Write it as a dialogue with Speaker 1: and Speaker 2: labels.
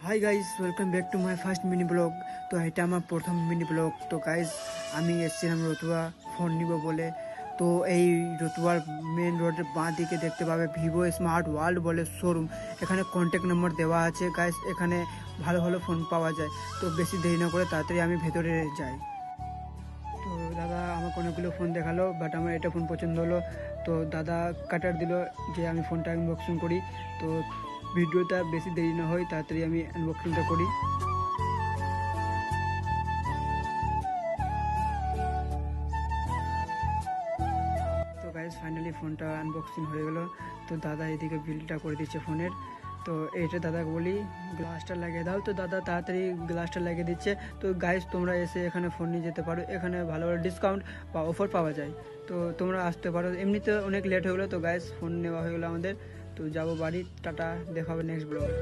Speaker 1: Hi guys, welcome back to my first mini blog. তো এটা আমার প্রথম মিনি ব্লগ। তো গাইস, আমি এসেছিলাম রতুয়া ফোন নিব বলে। তো এই রতুয়ার মেন রোডের বাঁ দিকে দেখতে পাবে ভিভো স্মার্ট ওয়ার্ল্ড বলে শোরুম। এখানে কন্ট্যাক্ট নম্বর দেওয়া আছে গাইস। এখানে ভালো ভালো ফোন পাওয়া যায়। তো বেশি দেরি না করে তাড়াতাড়ি আমি ভেতরে যাই। তো দাদা আমাকে অনেকগুলো ফোন দেখালো, বাট আমার এটা ফোন পছন্দ হলো। তো দাদা কাটার দিল যে আমি ফোনটা আনবক্সিং করি। তো ভিডিওটা বেশি দেরি না হয়, তাড়াতাড়ি আমি আনবক্সিংটা করি। তো গাইজ ফাইনালি ফোনটা আনবক্সিং হয়ে গেল। তো দাদা এদিকে বিলটা করে দিচ্ছে ফোনের। তো এইটা দাদাকে বলি গ্লাসটা লাগিয়ে দাও। তো দাদা তাড়াতাড়ি গ্লাসটা লাগিয়ে দিচ্ছে। তো গাইজ তোমরা এসে এখানে ফোন নিয়ে যেতে পারো। এখানে ভালো ভালো ডিসকাউন্ট বা অফার পাওয়া যায়। তো তোমরা আসতে পারো। এমনিতে অনেক লেট হয়ে গেলো। তো গাইজ ফোন নেওয়া হয়ে গেলো আমাদের। তো যাবো বাড়ি। টাটা, দেখা হবে নেক্সট ব্লগে।